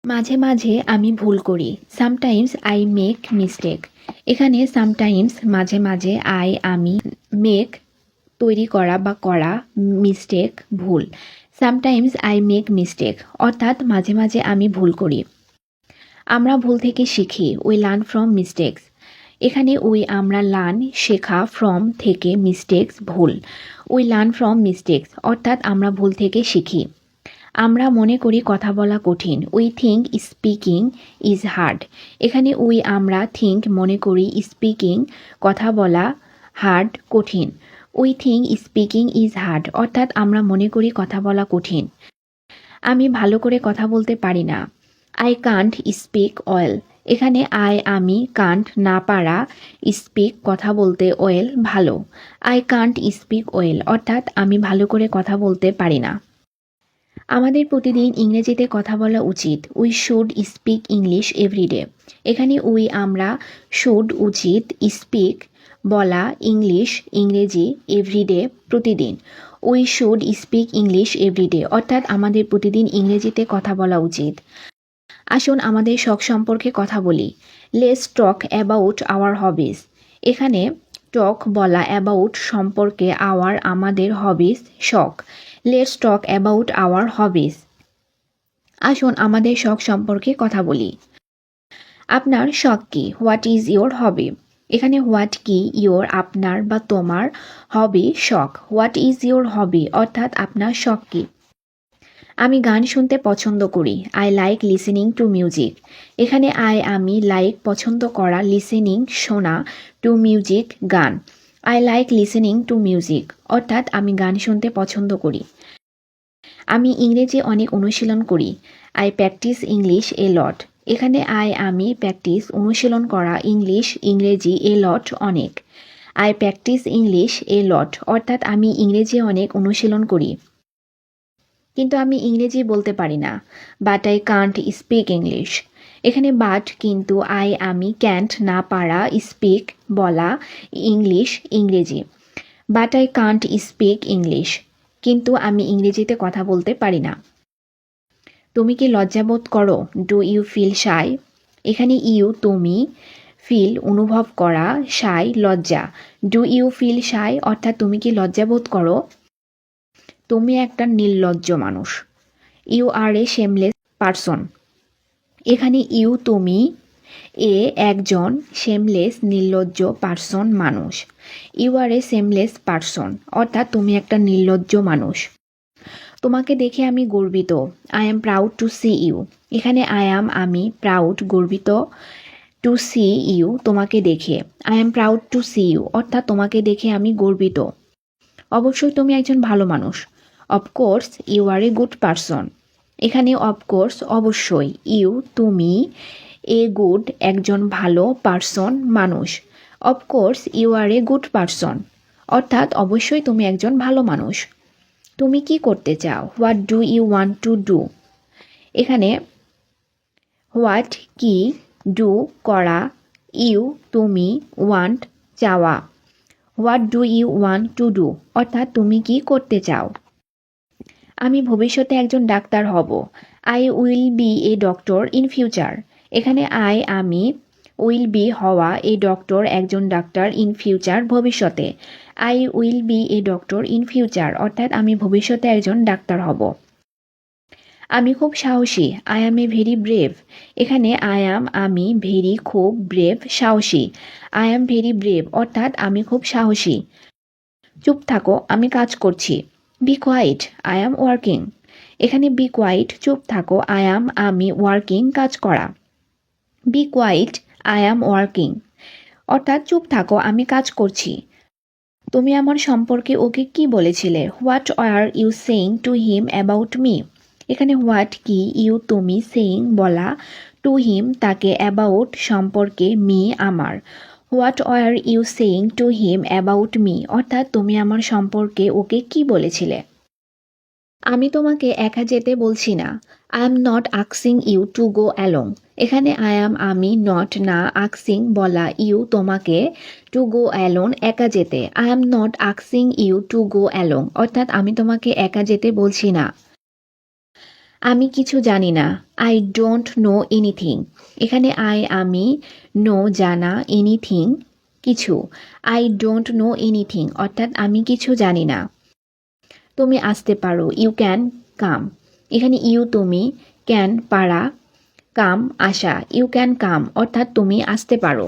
মাঝে মাঝে আমি ভুল করি। Sometimes I make mistake. এখানে সামটাইমস মাঝে মাঝে আমি মেক তৈরি করা বা করা, মিস্টেক ভুল। সামটাইমস আই মেক মিস্টেক অর্থাৎ মাঝে মাঝে আমি ভুল করি। আমরা ভুল থেকে শিখি। We learn from mistakes. এখানে আমরা লার্ন শেখা, ফ্রম থেকে, মিস্টেক্স ভুল। উই লার্ন ফ্রম মিস্টেক্স অর্থাৎ আমরা ভুল থেকে শিখি। আমরা মনে করি কথা বলা কঠিন। We think speaking is hard. এখানে আমরা থিঙ্ক মনে করি, স্পিকিং কথা বলা, হার্ড কঠিন। We think speaking is hard অর্থাৎ আমরা মনে করি কথা বলা কঠিন। আমি ভালো করে কথা বলতে পারি না। I can't speak well. এখানে আমি কান্ট না পারা, স্পিক কথা বলতে, ওয়েল ভালো। আই কান্ট স্পিক ওয়েল অর্থাৎ আমি ভালো করে কথা বলতে পারি না। আমাদের প্রতিদিন ইংরেজিতে কথা বলা উচিত। We should speak English everyday. এখানে আমরা শুড উচিত, স্পিক বলা, ইংলিশ ইংরেজি, এভরিডে প্রতিদিন। We should speak English everyday অর্থাৎ আমাদের প্রতিদিন ইংরেজিতে কথা বলা উচিত। আসুন আমাদের শখ সম্পর্কে কথা বলি। লেটস টক অ্যাবাউট আওয়ার হবিস। এখানে টক বলা, অ্যাবাউট সম্পর্কে, আওয়ার আমাদের, হবিস শখ। লেটস টক অ্যাবাউট আওয়ার হবিস। আসুন আমাদের শখ সম্পর্কে কথা বলি। আপনার শখ কি? What is your hobby? এখানে হোয়াট কি, ইয়োর আপনার বা তোমার, হবি শখ। হোয়াট ইজ ইয়োর হবি অর্থাৎ আপনার শখ কি? আমি গান শুনতে পছন্দ করি। I like listening to music. এখানে আমি লাইক পছন্দ করা, লিসেনিং শোনা, টু মিউজিক গান। I like listening to music অর্থাৎ আমি গান শুনতে পছন্দ করি। আমি ইংরেজি অনেক অনুশীলন করি। আই প্র্যাকটিস ইংলিশ এ লট। এখানে আমি প্র্যাকটিস অনুশীলন করা, ইংলিশ ইংরেজি, এ লট অনেক। আই প্র্যাকটিস ইংলিশ এ লট অর্থাৎ আমি ইংরেজি অনেক অনুশীলন করি। কিন্তু আমি ইংরেজি বলতে পারি না। But I can't speak English. এখানে বাট কিন্তু, আমি ক্যান্ট না পারা, স্পিক বলা, ইংলিশ ইংরেজি। But I can't speak English কিন্তু আমি ইংরেজিতে কথা বলতে পারি না। তুমি কি লজ্জাবোধ করো? Do you feel shy? এখানে ইউ তুমি, ফিল অনুভব করা, শাই লজ্জা। ডু ইউ ফিল শাই অর্থাৎ তুমি কি লজ্জাবোধ করো? তুমি একটা নির্লজ্জ মানুষ। You are a shameless person. এখানে ইউ তুমি, এ একজন, শেমলেস নির্লজ্জ, পারসন মানুষ। You are a shameless person অর্থাৎ তুমি একটা নির্লজ্জ মানুষ। তোমাকে দেখে আমি গর্বিত। I am proud to see you. এখানে আমি, প্রাউড গর্বিত, টু সি ইউ তোমাকে দেখে। I am proud to see you অর্থাৎ তোমাকে দেখে আমি গর্বিত। অবশ্যই তুমি একজন ভালো মানুষ। Of course you are a good person. এখানে অফকোর্স অবশ্যই, ইউ তুমি, এ গুড একজন ভালো, পারসন মানুষ। Of course you are a good person অর্থাৎ অবশ্যই তুমি একজন ভালো মানুষ। তুমি কি করতে চাও? What do you want to do? এখানে হোয়াট কি, ডু করা, ইউ তুমি, ওয়ান্ট চাওয়া। What do you want to do অর্থাৎ তুমি কি করতে চাও? আমি ভবিষ্যতে একজন ডাক্তার হব। I will B a doctor in future. এখানে আমি, উইল বি হওয়া, এ ডক্টর একজন ডাক্তার, ইন ফিউচার ভবিষ্যতে। I will B a doctor in future অর্থাৎ আমি ভবিষ্যতে একজন ডাক্তার হব। আমি খুব সাহসী। I am a very brave. এখানে আমি, ভেরি খুব, ব্রেভ সাহসী। আই অ্যাম ভেরি ব্রেভ অর্থাৎ আমি খুব সাহসী। চুপ থাকো, আমি কাজ করছি। Be quiet, I am working. এখানে বি কোয়াইট চুপ থাকো, আমি, ওয়ার্কিং কাজ করা। Be quiet, I am working অর্থাৎ চুপ থাকো, আমি কাজ করছি। তুমি আমার সম্পর্কে ওকে কি বলেছিলে? What are you saying to him about me? এখানে হোয়াট কি, ইউ তুমি, সেইং বলা, টু হিম তাকে, অ্যাবাউট সম্পর্কে, মি আমার। What are you saying to him about me অর্থাৎ তুমি আমার সম্পর্কে ওকে কি বলেছিলে? আমি তোমাকে একা যেতে বলছি না। I am not asking you to go along. এখানে আমি, নট না, আস্কিং বলা, ইউ তোমাকে, টু গো অ্যালোন একা যেতে। I am not asking you to go along অর্থাৎ আমি তোমাকে একা যেতে বলছি না। আমি কিছু জানি না। I don't know anything. এখানে আমি, নো জানা, এনিথিং কিছু। আই ডোন্ট নো এনিথিং অর্থাৎ আমি কিছু জানি না। তুমি আসতে পারো, ইউ ক্যান কাম। এখানে ইউ তুমি, ক্যান পারা, কাম আসা, ইউ ক্যান কাম অর্থাৎ তুমি আসতে পারো।